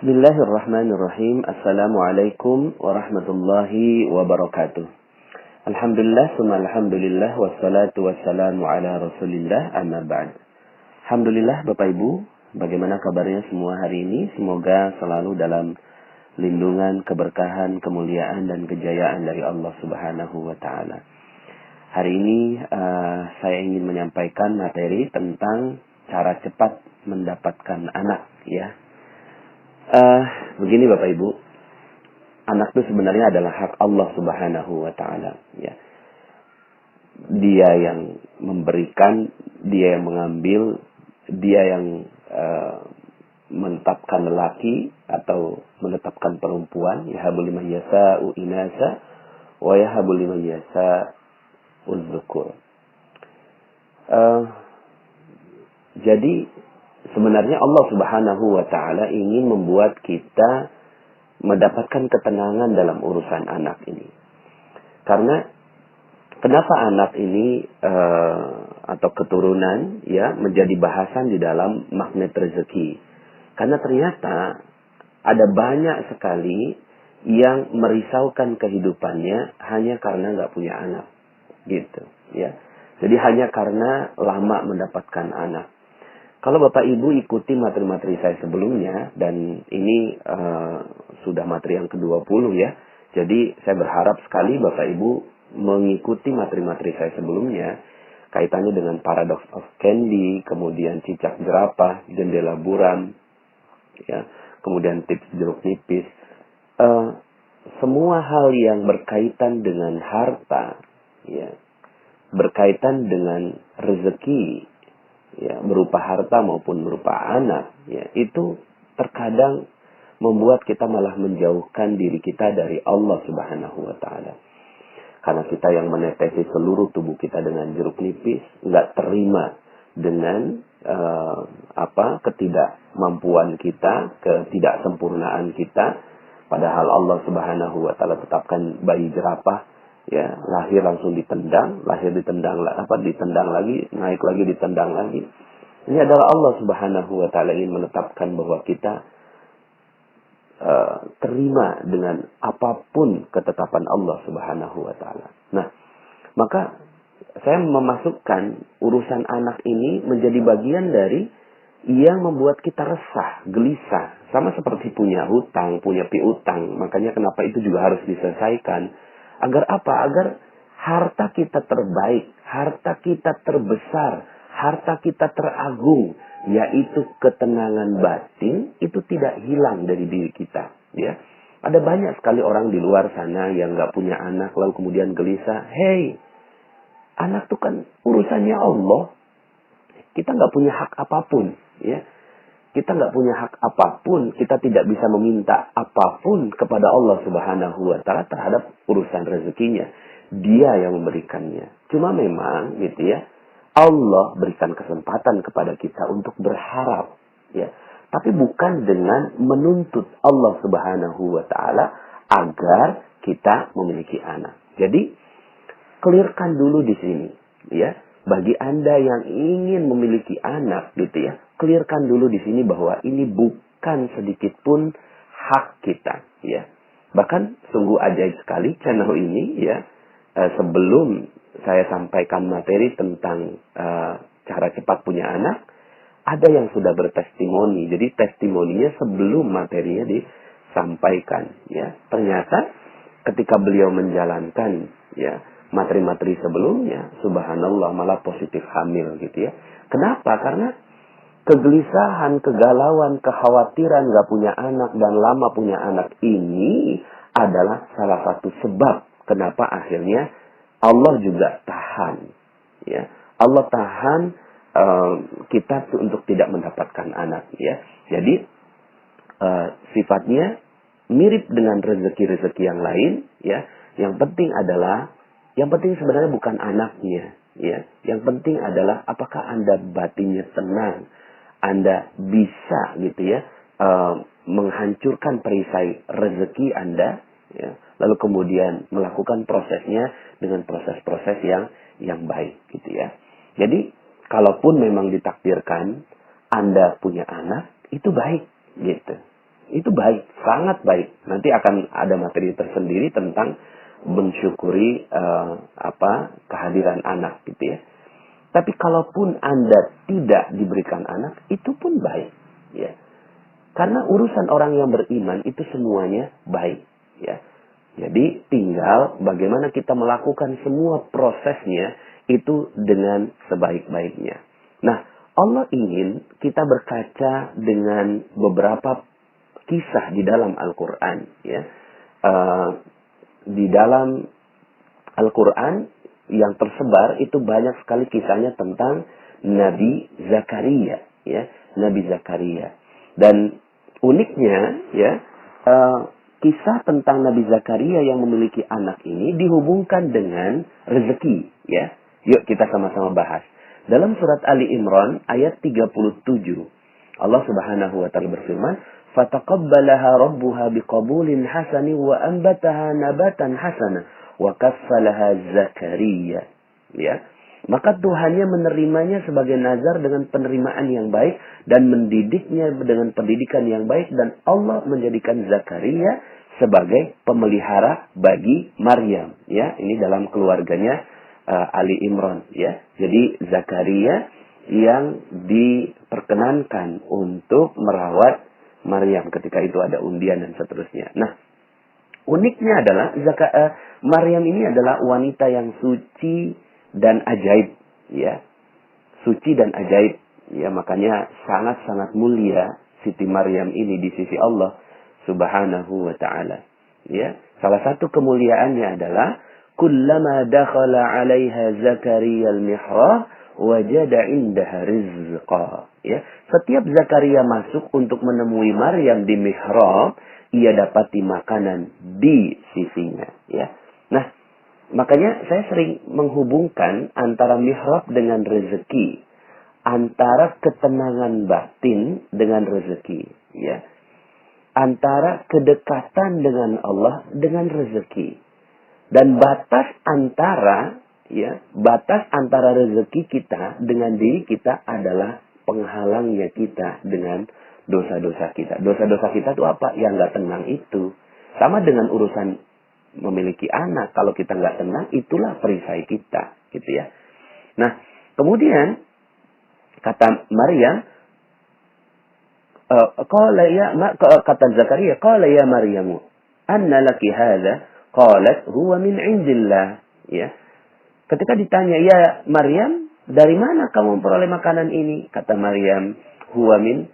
Bismillahirrahmanirrahim. Assalamualaikum warahmatullahi wabarakatuh. Alhamdulillah, summa alhamdulillah, wassalatu wassalamu ala rasulillah, amma ba'd. Alhamdulillah Bapak Ibu, bagaimana kabarnya semua hari ini? Semoga selalu dalam lindungan, keberkahan, kemuliaan, dan kejayaan dari Allah Subhanahu wa Ta'ala. Hari ini saya ingin menyampaikan materi tentang cara cepat mendapatkan anak, ya. Begini Bapak Ibu, anak itu sebenarnya adalah hak Allah Subhanahu wa Ta'ala, ya. Dia yang memberikan, dia yang mengambil, dia yang menetapkan lelaki atau menetapkan perempuan. Yahabu liman yasha'u inasa wa yahabu liman yasha'u dzukur. Jadi sebenarnya Allah Subhanahu wa Ta'ala ingin membuat kita mendapatkan ketenangan dalam urusan anak ini. Karena kenapa anak ini atau keturunan ya menjadi bahasan di dalam magnet rezeki? Karena ternyata ada banyak sekali yang merisaukan kehidupannya hanya karena nggak punya anak, gitu ya. Jadi hanya karena lama mendapatkan anak. Kalau Bapak Ibu ikuti materi-materi saya sebelumnya, dan ini sudah materi yang ke-20 ya. Jadi saya berharap sekali Bapak Ibu mengikuti materi-materi saya sebelumnya, kaitannya dengan paradox of candy, kemudian cicak jerapah, jendela buram, ya, kemudian tips jeruk nipis. Semua hal yang berkaitan dengan harta, ya, berkaitan dengan rezeki, ya, berupa harta maupun berupa anak, ya, itu terkadang membuat kita malah menjauhkan diri kita dari Allah Subhanahu wa Ta'ala. Karena kita yang menetesi seluruh tubuh kita dengan jeruk nipis, nggak terima dengan ketidakmampuan kita, ketidaksempurnaan kita, padahal Allah Subhanahu wa Ta'ala tetapkan bayi jerapah, ya, lahir langsung ditendang, ditendang lagi, naik lagi, ditendang lagi. Ini adalah Allah Subhanahu wa Ta'ala ingin menetapkan bahwa kita terima dengan apapun ketetapan Allah Subhanahu wa Ta'ala. Nah, maka saya memasukkan urusan anak ini menjadi bagian dari yang membuat kita resah, gelisah, sama seperti punya hutang, punya piutang. Makanya kenapa itu juga harus diselesaikan. Agar apa? Agar harta kita terbaik, harta kita terbesar, harta kita teragung, yaitu ketenangan batin, itu tidak hilang dari diri kita. Ya, ada banyak sekali orang di luar sana yang nggak punya anak, lalu kemudian gelisah. Hey, anak itu kan urusannya Allah. Kita nggak punya hak apapun. Ya, kita nggak punya hak apapun, kita tidak bisa meminta apapun kepada Allah Subhanahu wa Ta'ala terhadap urusan rezekinya. Dia yang memberikannya. Cuma memang gitu ya, Allah berikan kesempatan kepada kita untuk berharap, ya. Tapi bukan dengan menuntut Allah Subhanahu wa Ta'ala agar kita memiliki anak. Jadi clearkan dulu di sini, ya. Bagi Anda yang ingin memiliki anak gitu ya, clearkan dulu di sini bahwa ini bukan sedikit pun hak kita, ya. Bahkan sungguh ajaib sekali channel ini, ya. Sebelum saya sampaikan materi tentang cara cepat punya anak, ada yang sudah bertestimoni. Jadi testimoninya sebelum materinya disampaikan, ya. Ternyata ketika beliau menjalankan, ya, materi-materi sebelumnya, subhanallah, malah positif hamil gitu ya. Kenapa? Karena kegelisahan, kegalauan, kekhawatiran gak punya anak dan lama punya anak ini adalah salah satu sebab kenapa akhirnya Allah juga tahan, ya. Allah tahan kita untuk tidak mendapatkan anak, ya. Jadi sifatnya mirip dengan rezeki-rezeki yang lain, ya. Yang penting sebenarnya bukan anaknya, ya. Yang penting adalah apakah Anda batinnya tenang, Anda bisa gitu ya menghancurkan perisai rezeki Anda, ya. Lalu kemudian melakukan prosesnya dengan proses-proses yang baik gitu ya. Jadi kalaupun memang ditakdirkan Anda punya anak, itu baik gitu. itu baik, sangat baik. Nanti akan ada materi tersendiri tentang mensyukuri kehadiran anak gitu ya. Tapi kalaupun Anda tidak diberikan anak, itu pun baik, ya. Karena urusan orang yang beriman itu semuanya baik, ya. Jadi tinggal bagaimana kita melakukan semua prosesnya itu dengan sebaik-baiknya. Nah, Allah ingin kita berkaca dengan beberapa kisah di dalam Al-Quran. Ya. Di dalam Al-Quran yang tersebar itu banyak sekali kisahnya tentang Nabi Zakaria. Ya. Nabi Zakaria. Dan uniknya, ya, kisah tentang Nabi Zakaria yang memiliki anak ini dihubungkan dengan rezeki, ya. Yuk kita sama-sama bahas. Dalam surat Ali Imran ayat 37, Allah Subhanahu wa taala berfirman, "Fataqabbalaha rabbuha biqabulin hasani wa anbataha nabatan hasana wa kaffalaha Zakaria." Ya. Maka Tuhannya menerimanya sebagai nazar dengan penerimaan yang baik dan mendidiknya dengan pendidikan yang baik, dan Allah menjadikan Zakaria sebagai pemelihara bagi Maryam. Ya, ini dalam keluarganya Ali Imran. Ya, jadi Zakaria yang diperkenankan untuk merawat Maryam ketika itu ada undian dan seterusnya. Nah, uniknya adalah Maryam ini adalah wanita yang suci dan ajaib, ya, suci dan ajaib, ya, makanya sangat-sangat mulia Siti Maryam ini di sisi Allah Subhanahu wa taala. Ya, salah satu kemuliaannya adalah kullama dakhala 'alaiha Zakaria al-mihrab wajada 'indaha rizqa. Ya, setiap Zakaria masuk untuk menemui Maryam di mihrab, ia dapati makanan di sisinya, ya. Nah, makanya saya sering menghubungkan antara mihrab dengan rezeki, antara ketenangan batin dengan rezeki, ya, antara kedekatan dengan Allah dengan rezeki, dan batas antara rezeki kita dengan diri kita adalah penghalangnya kita dengan dosa-dosa kita. Dosa-dosa kita itu apa? Yang nggak tenang itu. Sama dengan urusan memiliki anak, kalau kita nggak tenang, itulah perisai kita, gitu ya. Nah, kemudian kata Maryam, kata Zakaria, qala ya Maryamu, anna laki hadha? Qalat huwa min indillah. Ya. Ketika ditanya, ya Maryam, dari mana kamu memperoleh makanan ini? Kata Maryam, huwa min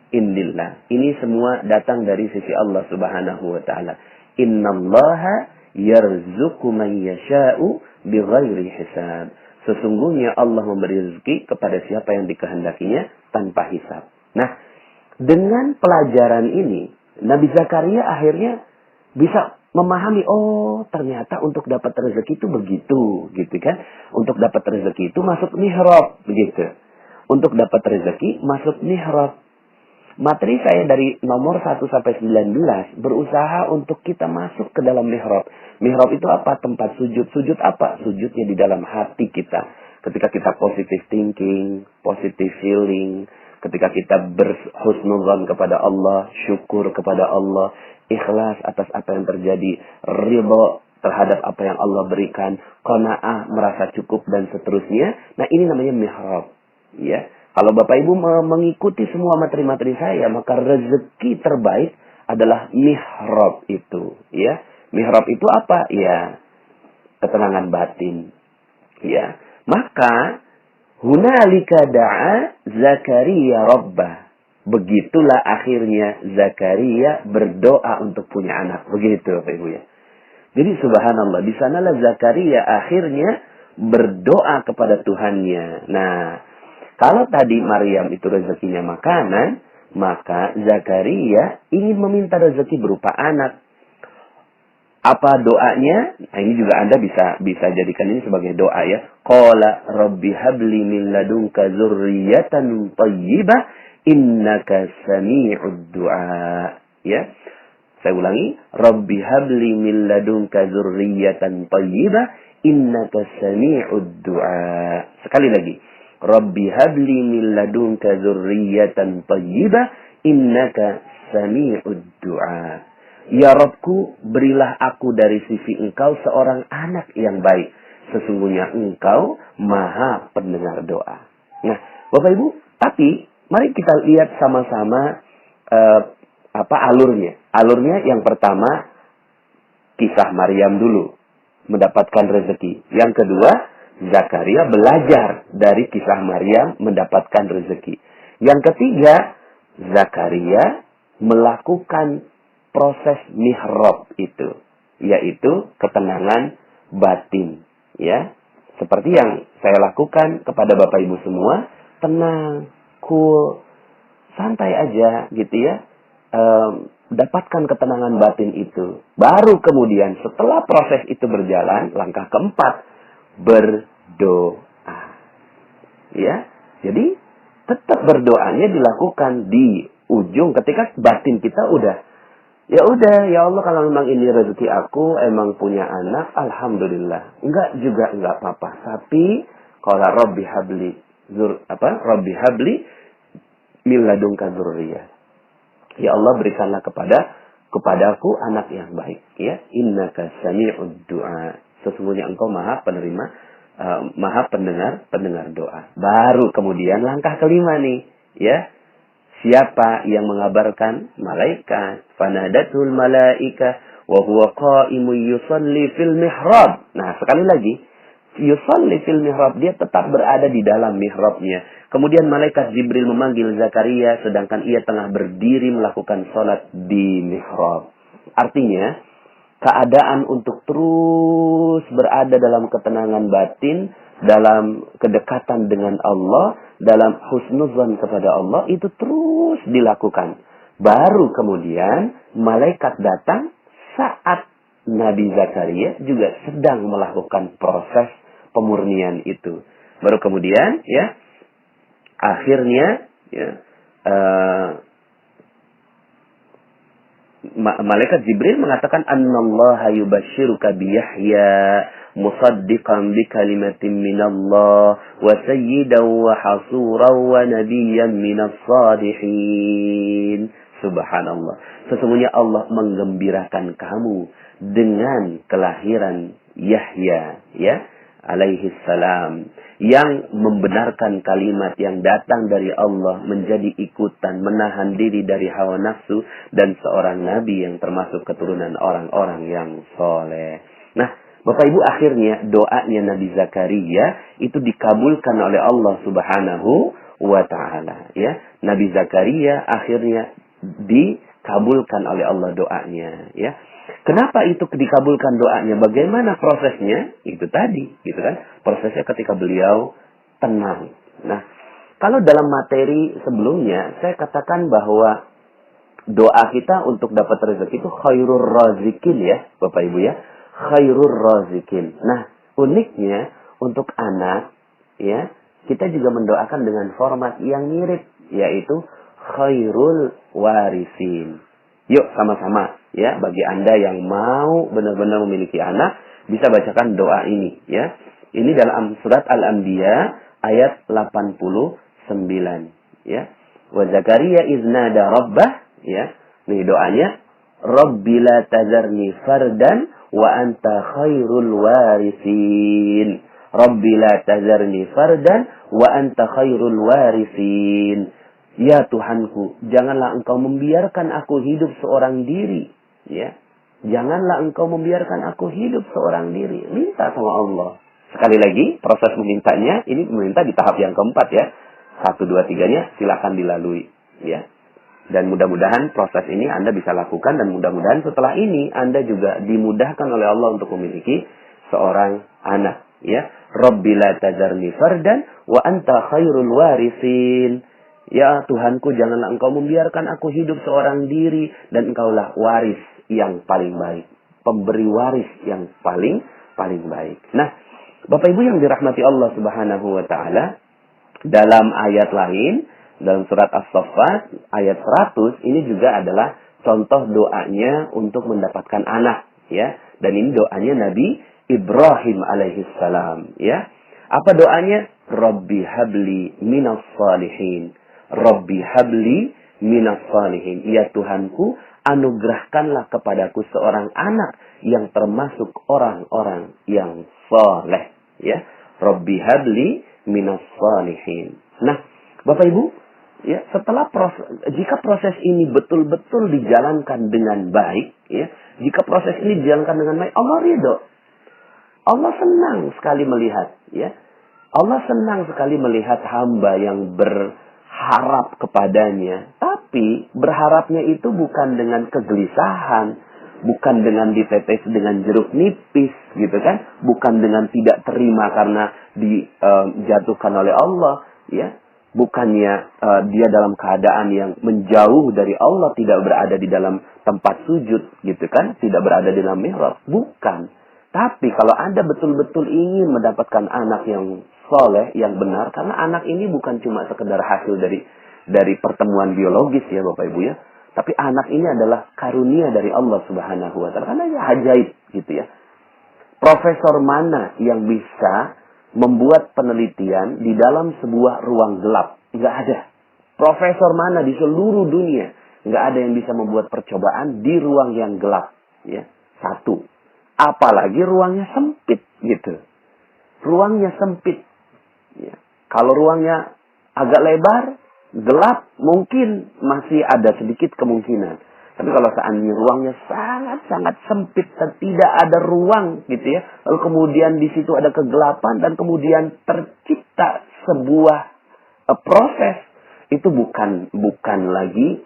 indillah. Ini semua datang dari sisi Allah Subhanahu wa taala. Innallaha yarzuqu man yasha'u bighairi hisab. Sesungguhnya Allah memberi rezeki kepada siapa yang dikehendakinya tanpa hisab. Nah, dengan pelajaran ini, Nabi Zakaria akhirnya bisa memahami, oh ternyata untuk dapat rezeki itu begitu, gitu kan. Untuk dapat rezeki itu masuk mihrab, begitu. Untuk dapat rezeki masuk mihrab. Materi saya dari nomor 1 sampai 19 berusaha untuk kita masuk ke dalam mihrab. Mihrab itu apa? Tempat sujud. Sujud apa? Sujudnya di dalam hati kita. Ketika kita positive thinking, positive feeling, ketika kita berhusnuzan kepada Allah, syukur kepada Allah, ikhlas atas apa yang terjadi, ridha terhadap apa yang Allah berikan, qanaah, merasa cukup dan seterusnya. Nah, ini namanya mihrab, ya. Kalau Bapak Ibu mengikuti semua materi-materi saya, maka rezeki terbaik adalah mihrab itu, ya. Mihrab itu apa? Ya, ketenangan batin. Ya. Maka hunalika da'a Zakaria rabbah. Begitulah akhirnya Zakaria berdoa untuk punya anak. Begitu Bapak Ibu ya. Jadi subhanallah, di sanalah Zakaria akhirnya berdoa kepada Tuhannya. Nah, kalau tadi Maryam itu rezekinya makanan, maka Zakaria ingin meminta rezeki berupa anak. Apa doanya? Nah, ini juga Anda bisa jadikan ini sebagai doa ya. Qala rabbi habli min ladunka dzurriyyatan thayyibah innaka sami'ud du'a. Ya. Saya ulangi, rabbi habli min ladunka dzurriyyatan thayyibah innaka sami'ud du'a. Sekali lagi. Rabbi habli min ladunka dzurriyyatan thayyibah innaka sami'ud du'a. Ya Rabbku, berilah aku dari sisi Engkau seorang anak yang baik. Sesungguhnya Engkau maha pendengar doa. Nah, Bapak Ibu, tapi mari kita lihat sama-sama alurnya. Alurnya yang pertama, kisah Maryam dulu mendapatkan rezeki. Yang kedua, Zakaria belajar dari kisah Maryam mendapatkan rezeki. Yang ketiga, Zakaria melakukan proses mihrab itu, yaitu ketenangan batin, ya. Seperti yang saya lakukan kepada Bapak Ibu semua, tenang, cool, santai aja gitu ya. Dapatkan ketenangan batin itu. Baru kemudian setelah proses itu berjalan, langkah keempat, berdoa. Ya. Jadi tetap berdoanya dilakukan di ujung ketika batin kita udah, ya udah, ya Allah, kalau memang ini rezeki aku, emang punya anak, alhamdulillah. Enggak apa-apa. Tapi kalau Rabbi habli Rabbi habli min ladunka dzurriyyah. Ya Allah, berikanlah kepadaku anak yang baik, ya. Innaka sami'ud du'a. Sesungguhnya Engkau maha penerima, maha pendengar doa. Baru kemudian langkah kelima nih, ya. Siapa yang mengabarkan? Malaikat. Fanadatul malaika wa huwa qa'imun yusalli fil mihrab. Nah, sekali lagi, yusalli fil mihrab, dia tetap berada di dalam mihrabnya. Kemudian malaikat Jibril memanggil Zakaria sedangkan ia tengah berdiri melakukan sholat di mihrab. Artinya, keadaan untuk terus berada dalam ketenangan batin, dalam kedekatan dengan Allah, dalam husnuzan kepada Allah, itu terus dilakukan. Baru kemudian malaikat datang saat Nabi Zakaria juga sedang melakukan proses pemurnian itu. Baru kemudian, ya, akhirnya, ya, malaikat Jibril mengatakan, Annallaha yubashiruka biyahya musaddiqan bi kalimatin minallah wa sayyidan wa hasuran wa nabiyyan minas salihin. Subhanallah. Sesungguhnya Allah menggembirakan kamu dengan kelahiran Yahya, ya, alaihi salam, yang membenarkan kalimat yang datang dari Allah, menjadi ikutan, menahan diri dari hawa nafsu, dan seorang nabi yang termasuk keturunan orang-orang yang soleh. Nah, Bapak Ibu, akhirnya doanya Nabi Zakaria itu dikabulkan oleh Allah Subhanahu wa Ta'ala, ya. Nabi Zakaria akhirnya dikabulkan oleh Allah doanya, ya. Kenapa itu dikabulkan doanya? Bagaimana prosesnya? Itu tadi, gitu kan? Prosesnya ketika beliau tenang. Nah, kalau dalam materi sebelumnya saya katakan bahwa doa kita untuk dapat rezeki itu khairur razikin, ya, Bapak Ibu, ya. Khairur razikin. Nah, uniknya untuk anak, ya, kita juga mendoakan dengan format yang mirip, yaitu khairul warisin. Yuk sama-sama, ya, bagi Anda yang mau benar-benar memiliki anak, bisa bacakan doa ini, ya. Ini dalam surat Al-Anbiya ayat 89, ya. Wa Zakaria iznada rabbah, ya. Nih doanya, Rabbi la tazarni fardan wa anta khairul warisin. Rabbi la tazarni fardan wa anta khairul warisin. Ya Tuhanku, janganlah Engkau membiarkan aku hidup seorang diri, ya. Janganlah Engkau membiarkan aku hidup seorang diri. Minta sama Allah. Sekali lagi, proses memintanya, ini meminta di tahap yang keempat, ya. 1, 2, 3-nya silakan dilalui, ya. Dan mudah-mudahan proses ini Anda bisa lakukan, dan mudah-mudahan setelah ini Anda juga dimudahkan oleh Allah untuk memiliki seorang anak, ya. Rabbi la tazarni fardan wa anta khairul warisin. Ya Tuhanku, janganlah Engkau membiarkan aku hidup seorang diri, dan Engkaulah waris yang paling baik, pemberi waris yang paling baik. Nah, Bapak Ibu yang dirahmati Allah Subhanahu wa Ta'ala, dalam ayat lain, dalam surat As-Saffat ayat 100, ini juga adalah contoh doanya untuk mendapatkan anak, ya. Dan ini doanya Nabi Ibrahim alaihissalam, ya. Apa doanya? Rabbi habli minas salihin. Rabbi habli minas salihin. Ya Tuhanku, anugerahkanlah kepadaku seorang anak yang termasuk orang-orang yang saleh. Ya, Rabbi habli minas salihin. Nah, Bapak Ibu, ya, jika proses ini betul-betul dijalankan dengan baik, ya, jika proses ini dijalankan dengan baik, Allah ridho. Allah senang sekali melihat, ya. Allah senang sekali melihat hamba yang berharap kepadanya. Tapi berharapnya itu bukan dengan kegelisahan, bukan dengan ditetes dengan jeruk nipis, gitu kan? Bukan dengan tidak terima karena dijatuhkan oleh Allah, ya. Bukannya dia dalam keadaan yang menjauh dari Allah, tidak berada di dalam tempat sujud, gitu kan? Tidak berada di dalam mihrab, bukan. Tapi kalau Anda betul-betul ingin mendapatkan anak yang soleh, yang benar, karena anak ini bukan cuma sekedar hasil dari pertemuan biologis ya Bapak Ibu ya, tapi anak ini adalah karunia dari Allah Subhanahu wa taala. Karena ya ajaib gitu ya. Profesor mana yang bisa membuat penelitian di dalam sebuah ruang gelap? Enggak ada. Profesor mana di seluruh dunia enggak ada yang bisa membuat percobaan di ruang yang gelap, ya. Satu. Apalagi ruangnya sempit gitu. Ruangnya sempit. Ya. Kalau ruangnya agak lebar, gelap, mungkin masih ada sedikit kemungkinan. Tapi kalau seandainya ruangnya sangat-sangat sempit dan tidak ada ruang gitu ya. Lalu kemudian di situ ada kegelapan dan kemudian tercipta sebuah proses. Itu bukan lagi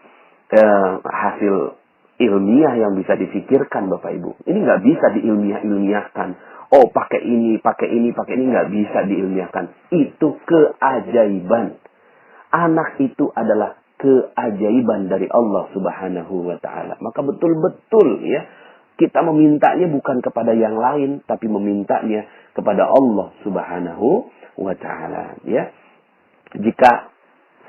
hasil ilmiah yang bisa difikirkan Bapak Ibu. Ini nggak bisa diilmiahkan. Oh pakai ini nggak bisa diilmiahkan. Itu keajaiban. Anak itu adalah keajaiban dari Allah Subhanahu wa taala. Maka betul-betul ya kita memintanya bukan kepada yang lain, tapi memintanya kepada Allah Subhanahu wa taala. Ya, jika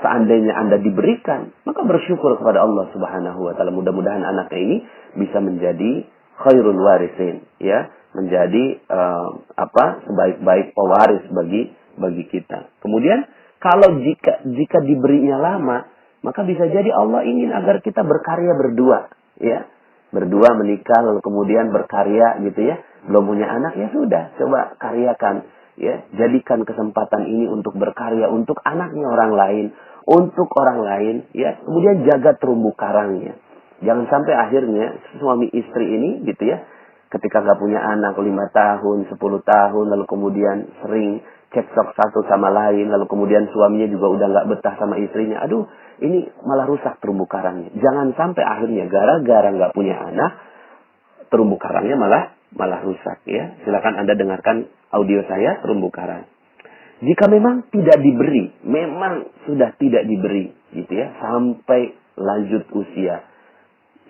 seandainya Anda diberikan, maka bersyukur kepada Allah Subhanahu wa taala. Mudah-mudahan anaknya ini bisa menjadi khairul warisin, ya, menjadi sebaik-baik pewaris bagi kita. Kemudian kalau jika diberinya lama, maka bisa jadi Allah ingin agar kita berkarya berdua, ya. Berdua menikah lalu kemudian berkarya gitu ya. Belum punya anak ya sudah, coba karyakan. Ya, jadikan kesempatan ini untuk berkarya untuk anaknya orang lain, untuk orang lain, ya. Kemudian jaga terumbu karangnya. Jangan sampai akhirnya suami istri ini gitu ya, ketika nggak punya anak 5 tahun, 10 tahun, lalu kemudian sering cekcok satu sama lain, lalu kemudian suaminya juga udah nggak betah sama istrinya. Aduh, ini malah rusak terumbu karangnya. Jangan sampai akhirnya gara-gara nggak punya anak, terumbu karangnya malah rusak ya. Silakan Anda dengarkan audio saya terumbu karang. Jika memang tidak diberi, memang sudah tidak diberi gitu ya, sampai lanjut usia,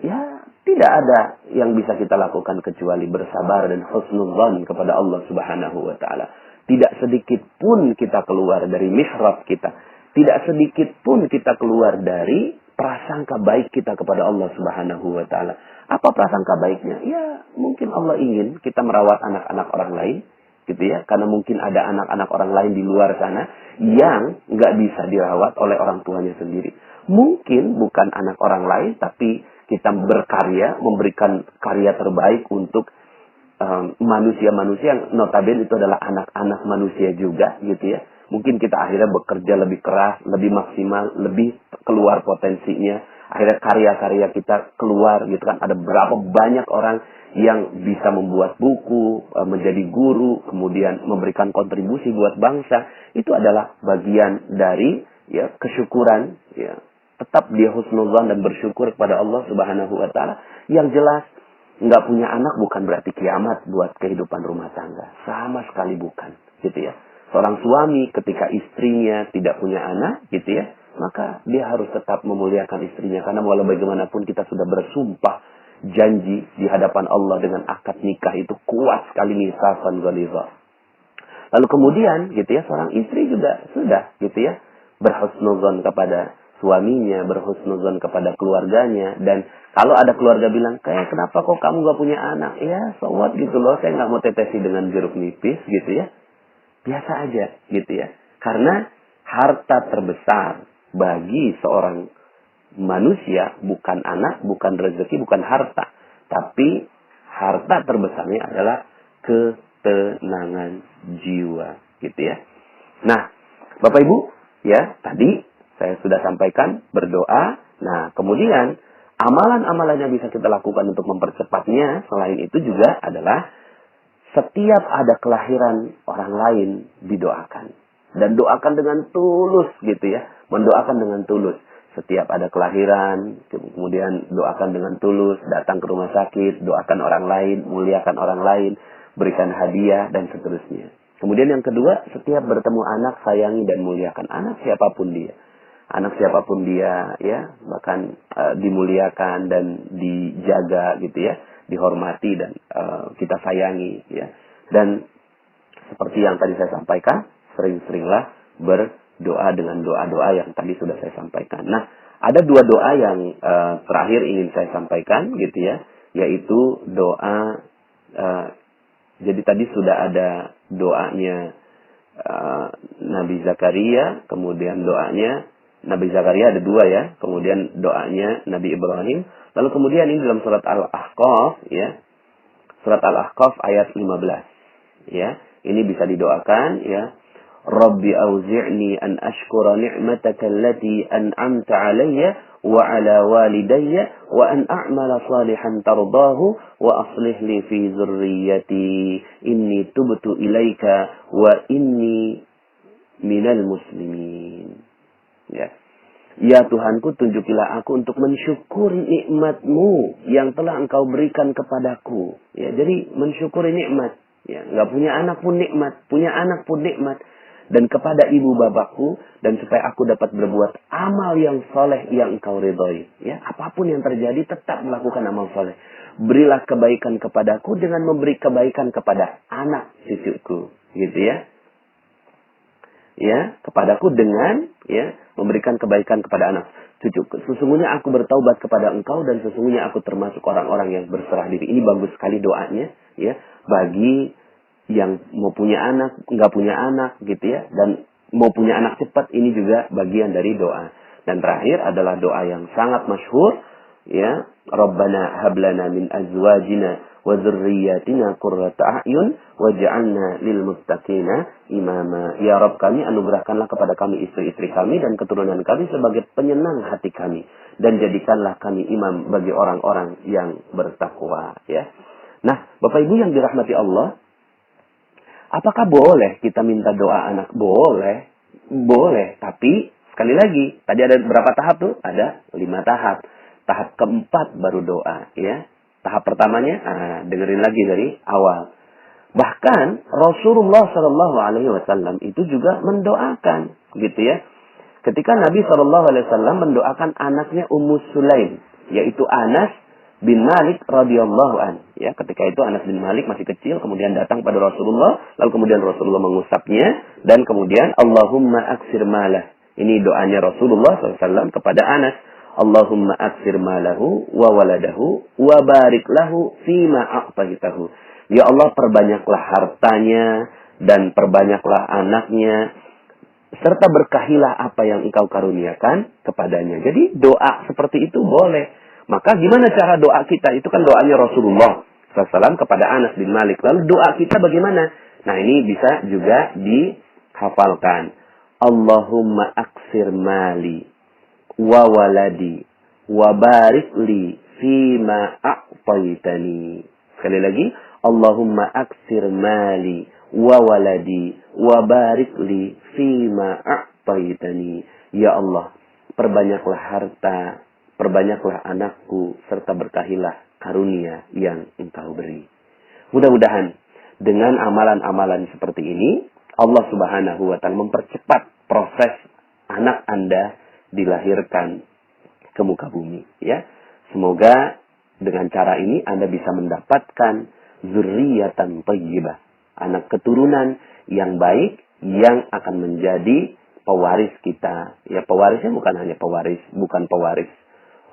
ya tidak ada yang bisa kita lakukan kecuali bersabar dan husnudzan kepada Allah Subhanahu wa taala. Tidak sedikit pun kita keluar dari mihrab kita, tidak sedikit pun kita keluar dari prasangka baik kita kepada Allah Subhanahu wa taala. Apa prasangka baiknya? Ya, mungkin Allah ingin kita merawat anak-anak orang lain, gitu ya. Karena mungkin ada anak-anak orang lain di luar sana yang nggak bisa dirawat oleh orang tuanya sendiri. Mungkin bukan anak orang lain, tapi kita berkarya, memberikan karya terbaik untuk manusia-manusia yang notabene itu adalah anak-anak manusia juga, gitu ya. Mungkin kita akhirnya bekerja lebih keras, lebih maksimal, lebih keluar potensinya. Akhirnya karya-karya kita keluar gitu kan. Ada berapa banyak orang yang bisa membuat buku, menjadi guru, kemudian memberikan kontribusi buat bangsa. Itu adalah bagian dari ya kesyukuran. Ya. Tetap dia husnudzan dan bersyukur kepada Allah Subhanahu wa taala. Yang jelas nggak punya anak bukan berarti kiamat buat kehidupan rumah tangga. Sama sekali bukan, gitu ya. Seorang suami ketika istrinya tidak punya anak, gitu ya, maka dia harus tetap memuliakan istrinya. Karena walau bagaimanapun kita sudah bersumpah janji di hadapan Allah dengan akad nikah itu kuat sekali mitsaqan ghalidha. Lalu kemudian, gitu ya, seorang istri juga sudah, gitu ya, berhusnudzon kepada suaminya, berhusnudzon kepada keluarganya. Dan kalau ada keluarga bilang, kayak kenapa kok kamu gak punya anak? Ya, so what gitu loh, saya gak mau tetesi dengan jeruk nipis, gitu ya. Biasa aja gitu ya. Karena harta terbesar bagi seorang manusia bukan anak, bukan rezeki, bukan harta. Tapi harta terbesarnya adalah ketenangan jiwa, gitu ya. Nah, Bapak Ibu, ya, tadi saya sudah sampaikan berdoa. Nah, kemudian amalan-amalan yang bisa kita lakukan untuk mempercepatnya selain itu juga adalah setiap ada kelahiran orang lain didoakan. Dan doakan dengan tulus gitu ya. Mendoakan dengan tulus. Setiap ada kelahiran, kemudian doakan dengan tulus, datang ke rumah sakit, doakan orang lain, muliakan orang lain, berikan hadiah, dan seterusnya. Kemudian yang kedua, setiap bertemu anak, sayangi dan muliakan anak siapapun dia. Anak siapapun dia, ya, bahkan dimuliakan dan dijaga gitu ya, dihormati dan kita sayangi ya. Dan seperti yang tadi saya sampaikan, sering-seringlah berdoa dengan doa-doa yang tadi sudah saya sampaikan. Nah, ada dua doa yang terakhir ingin saya sampaikan gitu ya, yaitu doa jadi tadi sudah ada doanya Nabi Zakaria, kemudian doanya Nabi Zakaria ada dua ya, kemudian doanya Nabi Ibrahim, lalu kemudian ini dalam surat Al-Ahqaf ya, surat Al-Ahqaf ayat 15 ya, ini bisa didoakan ya. Rabbi auzi'ni an ashkura ni'mataka allati an'amta 'alayya wa 'ala walidayya wa an a'mala salihan tardahu wa aslih li fi dzurriyyati inni tubtu ilaika wa inni minal muslimin. Ya. Ya Tuhanku, tunjukilah aku untuk mensyukuri nikmat-Mu yang telah Engkau berikan kepadaku. Ya, jadi mensyukuri nikmat. Ya, nggak punya anak pun nikmat, punya anak pun nikmat. Dan kepada ibu bapakku, dan supaya aku dapat berbuat amal yang soleh yang Engkau ridhoi. Ya, apapun yang terjadi tetap melakukan amal soleh. Berilah kebaikan kepadaku dengan memberi kebaikan kepada anak cucuku, gitu ya. Ya, kepadaku dengan ya memberikan kebaikan kepada anak cucuku. Sesungguhnya aku bertaubat kepada Engkau dan sesungguhnya aku termasuk orang-orang yang berserah diri. Ini bagus sekali doanya ya bagi yang mau punya anak, nggak punya anak gitu ya, dan mau punya anak cepat, ini juga bagian dari doa. Dan terakhir adalah doa yang sangat masyhur ya, Rabbana hablana min azwajina wa dzurriyyatina qurrata a'yun waj'alna lil muttaqina imama. Ya Rabb kami, anugerahkanlah kepada kami istri-istri kami dan keturunan kami sebagai penyenang hati kami, dan jadikanlah kami imam bagi orang-orang yang bertakwa ya. Nah, Bapak Ibu yang dirahmati Allah, apakah boleh kita minta doa anak? Boleh. Boleh, tapi sekali lagi, tadi ada berapa tahap tuh? Ada 5 tahap. Tahap keempat baru doa ya. Tahap pertamanya, dengerin lagi dari awal. Bahkan Rasulullah Shallallahu Alaihi Wasallam itu juga mendoakan, gitu ya. Ketika Nabi Shallallahu Alaihi Wasallam mendoakan anaknya Ummu Sulaim, yaitu Anas bin Malik radhiyallahu an. Ya, ketika itu Anas bin Malik masih kecil, kemudian datang pada Rasulullah, lalu kemudian Rasulullah mengusapnya, dan kemudian Allahumma aksir malah. Ini doanya Rasulullah SAW kepada Anas. Allahumma aksir malahu wa waladahu wa barik lahu fima a'taitahu. Ya Allah, perbanyaklah hartanya dan perbanyaklah anaknya, serta berkahilah apa yang Engkau karuniakan kepadanya. Jadi doa seperti itu boleh. Maka gimana cara doa kita? Itu kan doanya Rasulullah SAW kepada Anas bin Malik. Lalu doa kita bagaimana? Nah, ini bisa juga dihafalkan. Allahumma aksir mali wa waladi wa barik li fima a'taitani. Sekali lagi, Allahumma aksir mali wa waladi wa barik li fima a'taitani. Ya Allah, perbanyaklah harta, perbanyaklah anakku, serta berkahilah karunia yang Engkau beri. Mudah-mudahan dengan amalan-amalan seperti ini, Allah Subhanahu wa Ta'ala mempercepat proses anak Anda dilahirkan ke muka bumi ya. Semoga dengan cara ini Anda bisa mendapatkan zurriyatan thayyibah, anak keturunan yang baik yang akan menjadi pewaris kita. Ya, pewarisnya bukan hanya pewaris, bukan pewaris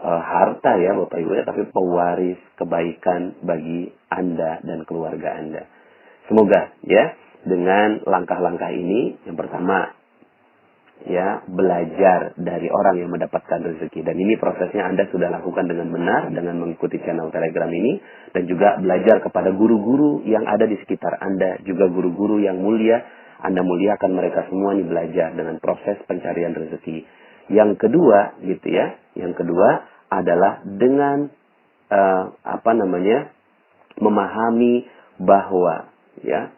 harta ya Bapak Ibu ya, tapi pewaris kebaikan bagi Anda dan keluarga Anda. Semoga ya dengan langkah-langkah ini, yang pertama ya belajar dari orang yang mendapatkan rezeki. Dan ini prosesnya Anda sudah lakukan dengan benar dengan mengikuti channel Telegram ini, dan juga belajar kepada guru-guru yang ada di sekitar Anda, juga guru-guru yang mulia. Anda muliakan mereka semua ini, belajar dengan proses pencarian rezeki. Yang kedua gitu ya, yang kedua adalah dengan memahami bahwa ya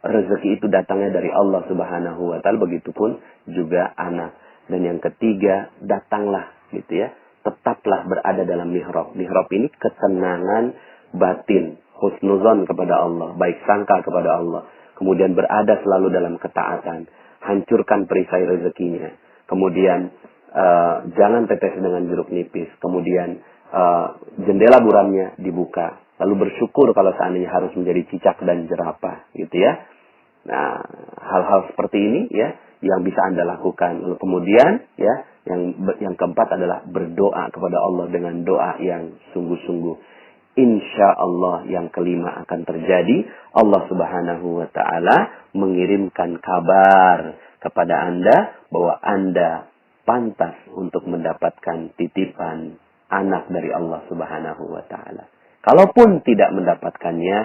rezeki itu datangnya dari Allah Subhanahu wa taala, begitupun juga anak. Dan yang ketiga, datanglah gitu ya, tetaplah berada dalam mihrab. Mihrab ini ketenangan batin, husnuzon kepada Allah, baik sangka kepada Allah. Kemudian berada selalu dalam ketaatan, hancurkan perisai rezekinya. Kemudian jangan tetes dengan jeruk nipis. Kemudian jendela buramnya dibuka. Lalu bersyukur kalau seandainya harus menjadi cicak dan jerapah, gitu ya. Nah, hal-hal seperti ini ya yang bisa Anda lakukan. Lalu kemudian ya yang keempat adalah berdoa kepada Allah dengan doa yang sungguh-sungguh. Insya Allah yang kelima akan terjadi. Allah Subhanahu wa taala mengirimkan kabar kepada Anda bahwa Anda pantas untuk mendapatkan titipan anak dari Allah Subhanahu wa taala. Kalaupun tidak mendapatkannya,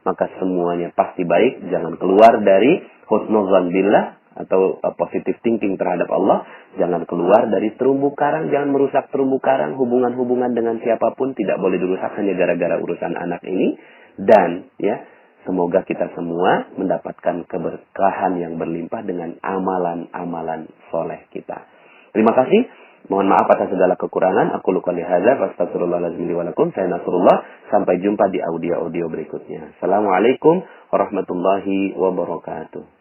maka semuanya pasti baik. Jangan keluar dari husnuzan billah atau positive thinking terhadap Allah. Jangan keluar dari terumbu karang. Jangan merusak terumbu karang. Hubungan-hubungan dengan siapapun tidak boleh dirusak hanya gara-gara urusan anak ini. Dan ya, semoga kita semua mendapatkan keberkahan yang berlimpah dengan amalan-amalan soleh kita. Terima kasih. Mohon maaf atas segala kekurangan. Aku qouli hadza wa astaghfirullahaladzim li wa lakum. Saya Nasrullah. Sampai jumpa di audio-audio berikutnya. Assalamualaikum warahmatullahi wabarakatuh.